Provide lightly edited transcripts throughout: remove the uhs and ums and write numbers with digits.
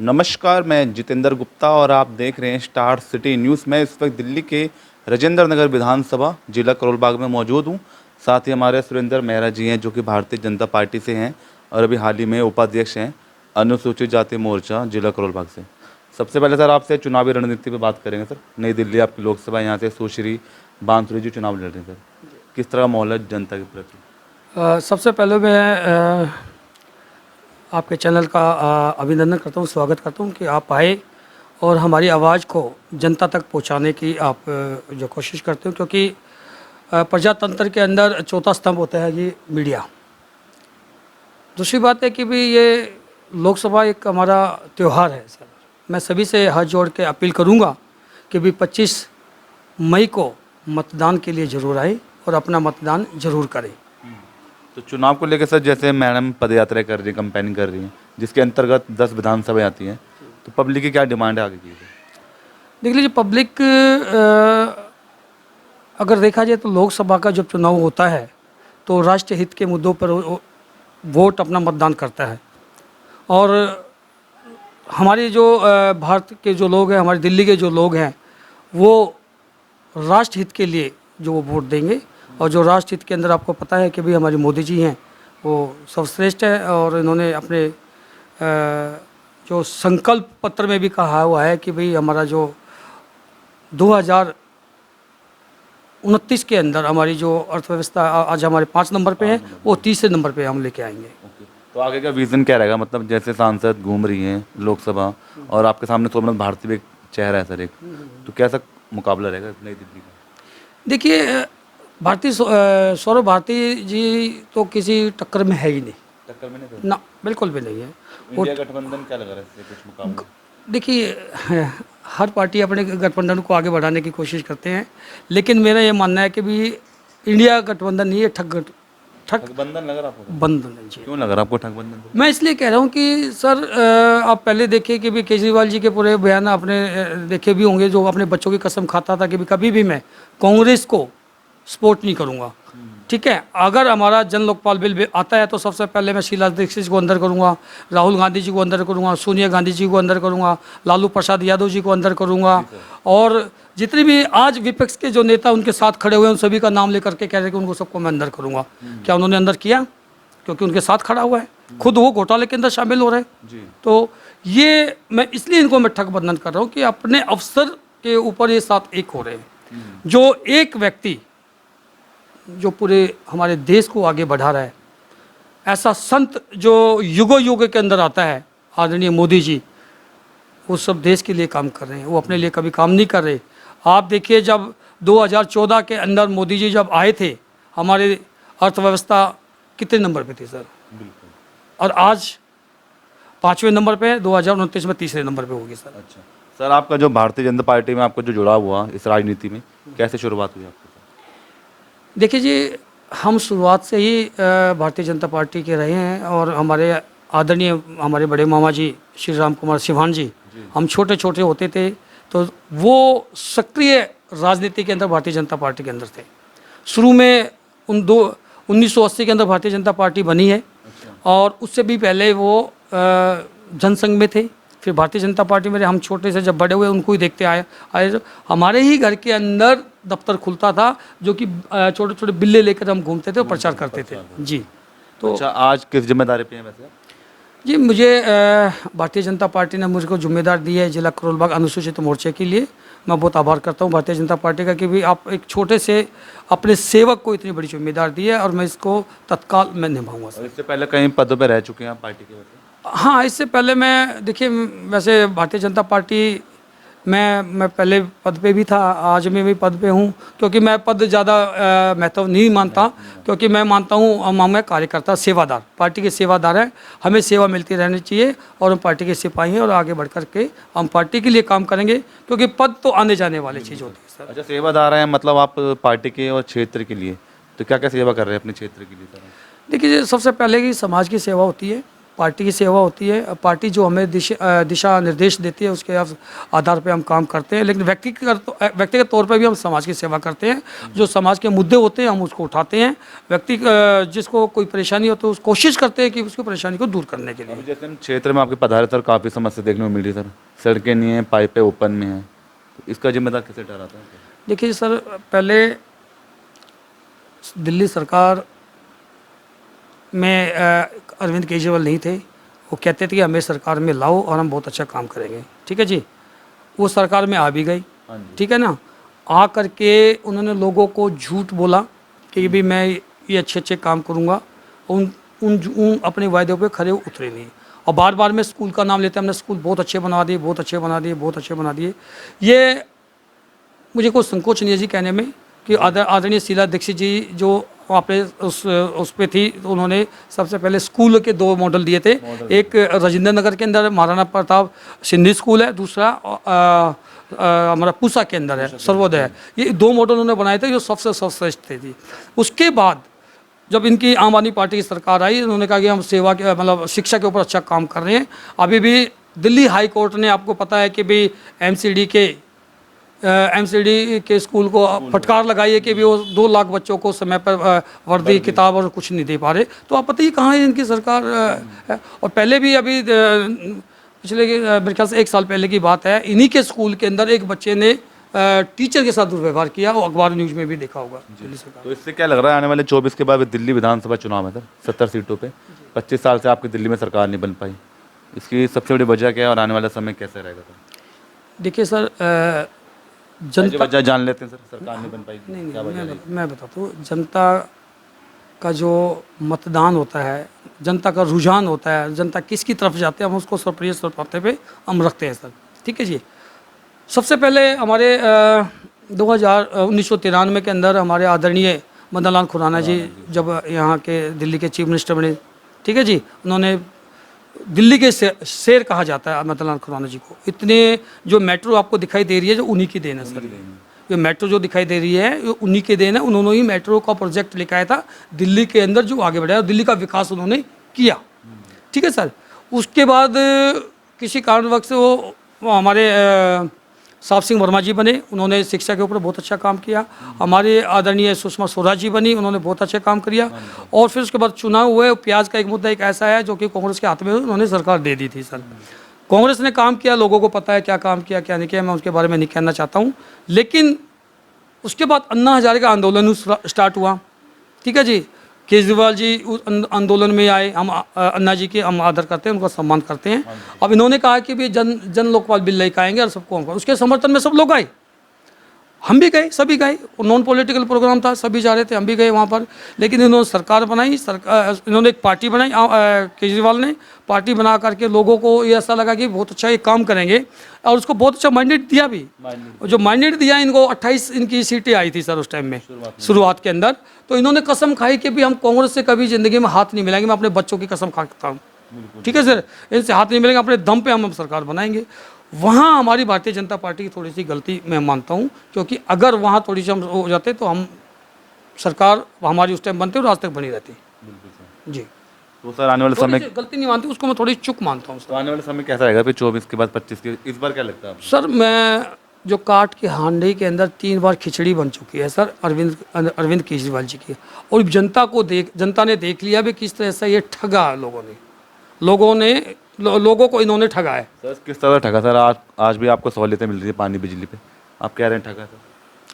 नमस्कार, मैं जितेंद्र गुप्ता और आप देख रहे हैं स्टार सिटी न्यूज़। मैं इस वक्त दिल्ली के राजेंद्र नगर विधानसभा जिला करोल बाग में मौजूद हूं। साथ ही हमारे सुरेंद्र मेहरा जी हैं जो कि भारतीय जनता पार्टी से हैं और अभी हाल ही में उपाध्यक्ष हैं अनुसूचित जाति मोर्चा जिला करोल बाग से। सबसे पहले सर आपसे चुनावी रणनीति पर बात करेंगे। सर, नई दिल्ली आपकी लोकसभा, यहाँ से सुश्री बांसुरी जी चुनाव लड़ रहे हैं। सर, किस तरह का माहौल है जनता के प्रति? सबसे पहले मैं आपके चैनल का अभिनंदन करता हूँ, स्वागत करता हूँ कि आप आए और हमारी आवाज़ को जनता तक पहुँचाने की आप जो कोशिश करते हो, क्योंकि प्रजातंत्र के अंदर चौथा स्तंभ होता है ये मीडिया। दूसरी बात है कि भी ये लोकसभा एक हमारा त्यौहार है। सर, मैं सभी से हाथ जोड़ के अपील करूँगा कि भी 25 मई को मतदान के लिए ज़रूर आए और अपना मतदान ज़रूर करें। तो चुनाव को लेकर सर, जैसे मैडम पदयात्रा कर रही है, कंपेनिंग कर रही हैं, जिसके अंतर्गत 10 विधानसभाएं आती हैं, तो पब्लिक की क्या डिमांड है आगे की? देख लीजिए, पब्लिक अगर देखा जाए तो लोकसभा का जब चुनाव होता है तो राष्ट्रीय हित के मुद्दों पर वोट अपना मतदान करता है। और हमारे जो भारत के जो लोग हैं, हमारे दिल्ली के जो लोग हैं, वो राष्ट्र हित के लिए जो वो वोट देंगे। और जो राष्ट्र हित के अंदर आपको पता है कि भाई हमारे मोदी जी हैं वो सर्वश्रेष्ठ है, और इन्होंने अपने जो संकल्प पत्र में भी कहा हुआ है कि भाई हमारा जो 2029 के अंदर हमारी जो अर्थव्यवस्था आज हमारे 5 नंबर पे है, वो 30 नंबर पे हम लेके आएंगे। तो आगे का विजन क्या रहेगा? मतलब जैसे सांसद घूम रही हैं लोकसभा और आपके सामने सोमनाथ भारती भी एक चेहरा है सर एक, तो कैसा मुकाबला रहेगा नई दिल्ली का? देखिए, सौरभ भारती जी तो किसी टक्कर में है ही नहीं। टक्कर में नहीं ना, बिल्कुल भी नहीं है। इंडिया गठबंधन क्या लग रहा है इससे कुछ मुकाबला? देखिए, हर पार्टी अपने गठबंधन को आगे बढ़ाने की कोशिश करते हैं, लेकिन मेरा ये मानना है कि भी इंडिया गठबंधन नहीं है, ठगबंधन लग रहा आपको? बंधन है जी। क्यों लग रहा आपको ठगबंधन? मैं इसलिए कह रहा हूँ कि सर, आप पहले देखिए कि भी केजरीवाल जी के पूरे बयान आपने देखे भी होंगे, जो अपने बच्चों की कसम खाता था कि भी कभी भी मैं कांग्रेस को सपोर्ट नहीं करूँगा। ठीक है, अगर हमारा जन लोकपाल बिल आता है तो सबसे पहले मैं शीला दीक्षित को अंदर करूँगा, राहुल गांधी जी को अंदर करूँगा, सोनिया गांधी जी को अंदर करूँगा, लालू प्रसाद यादव जी को अंदर करूँगा, और जितने भी आज विपक्ष के जो नेता उनके साथ खड़े हुए हैं उन सभी का नाम लेकर के कह रहे हैं कि उनको सबको मैं अंदर करूँगा। क्या उन्होंने अंदर किया? क्योंकि उनके साथ खड़ा हुआ है, खुद वो घोटाले के अंदर शामिल हो रहे हैं। तो ये मैं इसलिए इनको मैं ठगबंधन कर रहा हूँ कि अपने अफसर के ऊपर ये साथ एक हो रहे हैं। जो एक व्यक्ति जो पूरे हमारे देश को आगे बढ़ा रहा है, ऐसा संत जो युगों युग के अंदर आता है, आदरणीय मोदी जी, वो सब देश के लिए काम कर रहे हैं, वो अपने लिए कभी काम नहीं कर रहे। आप देखिए, जब 2014 के अंदर मोदी जी जब आए थे, हमारी अर्थव्यवस्था कितने नंबर पे थी सर? बिल्कुल। और आज 5वें नंबर पे, 2029 में 3रे नंबर पे होगी सर। अच्छा सर, आपका जो भारतीय जनता पार्टी में आपको जो जुड़ाव हुआ इस राजनीति में, कैसे शुरुआत हुई आपकी? देखिए जी, हम शुरुआत से ही भारतीय जनता पार्टी के रहे हैं, और हमारे आदरणीय हमारे बड़े मामा जी श्री राम कुमार सिवान जी, हम छोटे छोटे होते थे तो वो सक्रिय राजनीति के अंदर भारतीय जनता पार्टी के अंदर थे। शुरू में 1980 के अंदर भारतीय जनता पार्टी बनी है। और उससे भी पहले वो जनसंघ में थे, फिर भारतीय जनता पार्टी में हम छोटे से जब बड़े हुए उनको ही देखते आए। हमारे ही घर के अंदर दफ्तर खुलता था, जो कि छोटे छोटे बिल्ले लेकर हम घूमते थे और प्रचार करते थे जी। तो अच्छा, आज किस जिम्मेदारी पे हैं वैसे? जी, मुझे भारतीय जनता पार्टी ने मुझको जिम्मेदार दी है जिला करोल बाग अनुसूचित मोर्चे के लिए। मैं बहुत आभार करता हूँ भारतीय जनता पार्टी का कि भी आप एक छोटे से अपने सेवक को इतनी बड़ी जिम्मेदार दी है, और मैं इसको तत्काल मैं निभाऊंगा सर। इससे पहले कहीं पदों पे रह चुके हैं आप पार्टी के? वैसे हाँ, इससे पहले मैं, देखिए, वैसे भारतीय जनता पार्टी मैं पहले पद पे भी था, आज मैं भी पद पे हूँ, क्योंकि मैं पद ज़्यादा महत्व नहीं मानता, क्योंकि मैं मानता हूँ हम कार्यकर्ता सेवादार, पार्टी के सेवादार हैं, हमें सेवा मिलती रहनी चाहिए, और हम पार्टी के सिपाही हैं, और आगे बढ़ कर के हम पार्टी के लिए काम करेंगे, क्योंकि पद तो आने जाने वाली चीज़ होती है सर। अच्छा, सेवादार हैं, मतलब आप पार्टी के और क्षेत्र के लिए तो क्या क्या सेवा कर रहे हैं अपने क्षेत्र के लिए सर? देखिए, सबसे पहले की समाज की सेवा होती है, पार्टी की सेवा होती है। पार्टी जो हमें दिशा निर्देश देती है उसके आधार पे हम काम करते हैं, लेकिन व्यक्तिगत तौर पे भी हम समाज की सेवा करते हैं। जो समाज के मुद्दे होते हैं हम उसको उठाते हैं। जिसको कोई परेशानी हो तो उस कोशिश करते हैं कि उसकी परेशानी को दूर करने के लिए। अभी जैसे हम क्षेत्र में आपके पधारे सर, काफ़ी समस्या देखने को मिल रही है सर, सड़कें नहीं हैं, पाइपें ओपन में हैं, तो इसका जिम्मेदार किसे ठहराता है? देखिए सर, पहले दिल्ली सरकार में अरविंद केजरीवाल नहीं थे। वो कहते थे कि हमें सरकार में लाओ और हम बहुत अच्छा काम करेंगे, ठीक है जी। वो सरकार में आ भी गई, ठीक है ना। आ करके उन्होंने लोगों को झूठ बोला कि भी मैं ये अच्छे अच्छे काम करूँगा। उन अपने वायदों पे खरे उतरे नहीं, और बार बार में स्कूल का नाम लेते हैं, हमने स्कूल बहुत अच्छे बना दिए, बहुत अच्छे बना दिए, बहुत अच्छे बना दिए। ये मुझे कोई संकोच नहीं है जी कहने में कि आदरणीय शीला दीक्षित जी जो आपने उस पे थी, तो उन्होंने सबसे पहले स्कूल के 2 मॉडल दिए थे। एक राजेंद्र नगर के अंदर महाराणा प्रताप सिंधी स्कूल है, दूसरा हमारा पूसा के अंदर है सर्वोदय है। ये 2 मॉडल उन्होंने बनाए थे जो सबसे सर्वश्रेष्ठ थे जी। उसके बाद जब इनकी आम आदमी पार्टी की सरकार आई, उन्होंने कहा कि हम सेवा के मतलब शिक्षा के ऊपर अच्छा काम कर रहे हैं। अभी भी दिल्ली हाई कोर्ट ने, आपको पता है कि भी एमसीडी के स्कूल को फटकार लगाई है कि भी वो 2 लाख बच्चों को समय पर वर्दी किताब और कुछ नहीं दे पा रहे। तो आप बताइए कहाँ है इनकी सरकार है। और पहले भी अभी पिछले मेरे ख्याल से 1 साल पहले की बात है, इन्हीं के स्कूल के अंदर एक बच्चे ने टीचर के साथ दुर्व्यवहार किया। वो अखबार न्यूज़ में भी देखा होगा दिल्ली सरकार। तो इससे क्या लग रहा है, आने वाले 24 के बाद दिल्ली विधानसभा चुनाव है सर, 70 सीटों पे 25 साल से आपकी दिल्ली में सरकार नहीं बन पाई, इसकी सबसे बड़ी वजह क्या है और आने वाला समय कैसे रहेगा सर? देखिए सर, जनता वजह जान लेते हैं सर, सरकार नहीं बन पाई क्या वजह रही? मैं बताता हूँ। जनता का जो मतदान होता है, जनता का रुझान होता है, जनता किसकी तरफ जाते हैं, हम उसको सर्वप्रिय सर्वपाते पे हम रखते हैं सर, ठीक है जी। सबसे पहले हमारे 1993 के अंदर हमारे आदरणीय मदन लाल खुराना जी जब यहाँ के दिल्ली के चीफ मिनिस्टर बने, ठीक है जी। उन्होंने दिल्ली के शेर कहा जाता है मदन लाल खुराना जी को। इतने जो मेट्रो आपको दिखाई दे रही है जो उन्हीं की देन है सर। ये मेट्रो जो दिखाई दे रही है ये उन्हीं के देन है। उन्होंने ही मेट्रो का प्रोजेक्ट लेकर आया था दिल्ली के अंदर, जो आगे बढ़ाया, दिल्ली का विकास उन्होंने किया, ठीक है सर। उसके बाद किसी कारणवश से वो हमारे साहब सिंह वर्मा जी बने, उन्होंने शिक्षा के ऊपर बहुत अच्छा काम किया। हमारे आदरणीय सुषमा स्वराज जी बनी, उन्होंने बहुत अच्छा काम किया। और फिर उसके बाद चुनाव हुए। प्याज का एक मुद्दा एक ऐसा है जो कि कांग्रेस के हाथ में उन्होंने सरकार दे दी थी सर। कांग्रेस ने काम किया, लोगों को पता है क्या काम किया क्या नहीं किया, मैं उसके बारे में नहीं कहना चाहता हूँ। लेकिन उसके बाद अन्ना हजारे का आंदोलन स्टार्ट हुआ, ठीक है जी। केजरीवाल जी उस आंदोलन में आए। हम अन्ना जी के हम आदर करते हैं, उनका सम्मान करते हैं। अब इन्होंने कहा कि भी जन लोकपाल बिल लेकर आएंगे और सबको हम, उसके समर्थन में सब लोग आए, हम भी गए, सभी गए। नॉन पॉलिटिकल प्रोग्राम था, सभी जा रहे थे, हम भी गए वहाँ पर। लेकिन इन्होंने सरकार बनाई, इन्होंने एक पार्टी बनाई, केजरीवाल ने पार्टी बना करके लोगों को ये ऐसा लगा कि बहुत अच्छा ये काम करेंगे, और उसको बहुत अच्छा मैंडेट दिया भी। जो मैंडेट दिया इनको 28 इनकी सीटें आई थी सर उस टाइम में, शुरुआत के अंदर। तो इन्होंने कसम खाई कि भी हम कांग्रेस से कभी ज़िंदगी में हाथ नहीं मिलाएंगे। मैं अपने बच्चों की कसम खाता हूँ, ठीक है सर, इनसे हाथ नहीं मिलेंगे, अपने दम पे हम सरकार बनाएंगे। वहाँ हमारी भारतीय जनता पार्टी की थोड़ी सी गलती मैं मानता हूँ, क्योंकि अगर वहाँ थोड़ी सी हम हो जाते तो हम सरकार हमारी उस टाइम बनते और आज तक बनी रहती जी। तो सर आने वाले समय, गलती नहीं मानती उसको, मैं थोड़ी चुक मानता हूँ। तो आने वाले समय कैसा रहेगा फिर 24 के बाद 25 के, इस बार क्या लगता है आपको? सर मैं जो काट के हांडी के अंदर 3 बार खिचड़ी बन चुकी है सर अरविंद केजरीवाल जी की, और जनता ने देख लिया भी किस तरह से ये ठगा लोगों को इन्होंने ठगा है सर। किस तरह ठगा सर? आज भी आपको सहूलियतें मिल रही है पानी बिजली पे, आप कह रहे हैं ठगा सर?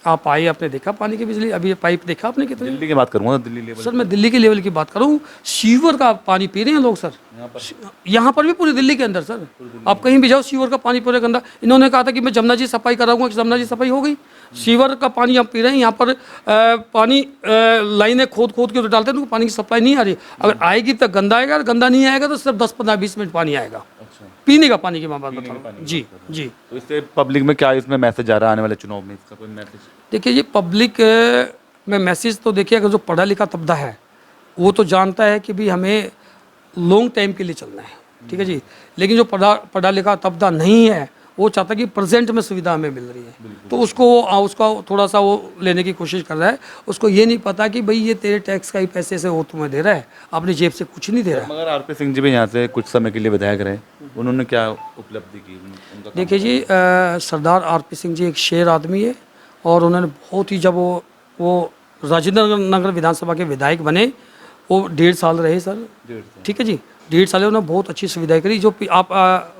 आप आइए, आपने देखा पानी की बिजली, अभी ये पाइप देखा आपने कितने? दिल्ली की बात करूँगा, दिल्ली लेवल सर मैं दिल्ली के लेवल की बात करूँ। सीवर का पानी पी रहे हैं लोग सर, यहाँ पर भी पूरी दिल्ली के अंदर सर। आप कहीं भी जाओ सीवर का पानी पूरे गंदा। इन्होंने कहा था कि मैं जमुना जी सफाई कराऊंगा, जमुना जी सफाई हो गई। सीवर का पानी आप पी रहे हैं, यहाँ पर पानी लाइनें खोद के डालते हैं, तो पानी की सप्लाई नहीं आ रही। अगर आएगी तो गंदा आएगा, गंदा नहीं आएगा तो सिर्फ 10-15-20 मिनट पानी आएगा। पीने का पानी की मैं बात बता रहा हूँ जी जी। तो इससे पब्लिक में क्या इसमें मैसेज आ रहा है आने वाले चुनाव में, इसका कोई मैसेज? देखिए ये पब्लिक में मैसेज तो देखिए, अगर जो पढ़ा लिखा तबका है वो तो जानता है कि भी हमें लॉन्ग टाइम के लिए चलना है, ठीक है जी। लेकिन जो पढ़ा लिखा तबका नहीं है वो चाहता है कि प्रेजेंट में सुविधा हमें मिल रही है, तो उसको उसका थोड़ा सा वो लेने की कोशिश कर रहा है। उसको ये नहीं पता कि भाई ये तेरे टैक्स का ही पैसे से वो तुम्हें दे रहा है, अपनी जेब से कुछ नहीं दे रहा है। मगर आरपी सिंह जी भी यहाँ से कुछ समय के लिए विधायक रहे, उन्होंने क्या उपलब्धि की उनका देखिए जी, सरदार आरपी सिंह जी एक शेर आदमी है, और उन्होंने बहुत ही, जब वो राजेंद्र नगर विधानसभा के विधायक बने, वो 1.5 साल रहे सर, ठीक है जी, 1.5 साल उन्होंने बहुत अच्छी सुविधाएं करी। जो आप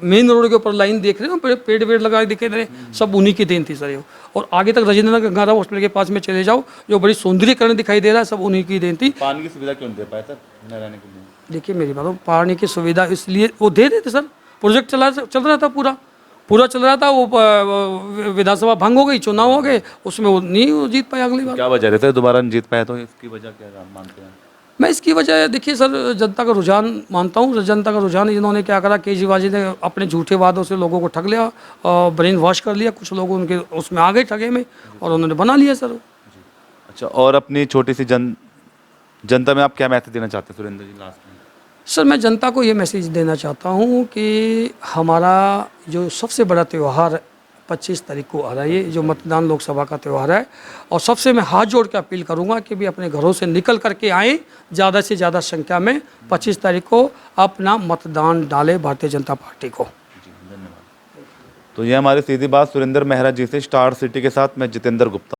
मेन रोड के ऊपर लाइन देख रहे हो, पेड़ वेड़ लगा दिखे रहे, सब उन्हीं की देन थी सर ये। और आगे तक राजेंद्र नगर गंगाराम हॉस्पिटल के पास में चले जाओ, जो बड़ी सौंदर्यीकरण दिखाई दे रहा है, सब उन्हीं की देन थी। पानी की सुविधा क्यों नहीं दे पाए सर न रहने के लिए? देखिए मेरी बात, पानी की सुविधा इसलिए वो दे रहे थे सर, प्रोजेक्ट चल रहा था, पूरा चल रहा था। वो विधानसभा भंग हो गई, चुनाव हो गए, उसमें वो नहीं जीत पाया अगली बार। क्या वजह रहता है दोबारा नहीं जीत पाया, तो इसकी वजह क्या मानते हैं? मैं इसकी वजह, देखिए सर, जनता का रुझान मानता हूँ। जनता का रुझान, इन्होंने क्या करा, केजरीवाल जी ने अपने झूठे वादों से लोगों को ठग लिया, ब्रेन वॉश कर लिया, कुछ लोग उनके उसमें आ गए ठगे में, और उन्होंने बना लिया सर। अच्छा, और अपनी छोटी सी जनता में आप क्या मैसेज देना चाहते हैं सुरेंद्र जी लास्ट में? सर मैं जनता को ये मैसेज देना चाहता हूँ कि हमारा जो सबसे बड़ा त्यौहार 25 तारीख को आ रहा है, ये जो मतदान लोकसभा का त्यौहार है, और सबसे मैं हाथ जोड़ के अपील करूँगा कि भी अपने घरों से निकल करके आएँ, ज़्यादा से ज़्यादा संख्या में 25 तारीख को अपना मतदान डालें भारतीय जनता पार्टी को। तो ये हमारी सीधी बात सुरेंद्र मेहरा जी से, स्टार सिटी के साथ मैं जितेंद्र गुप्ता।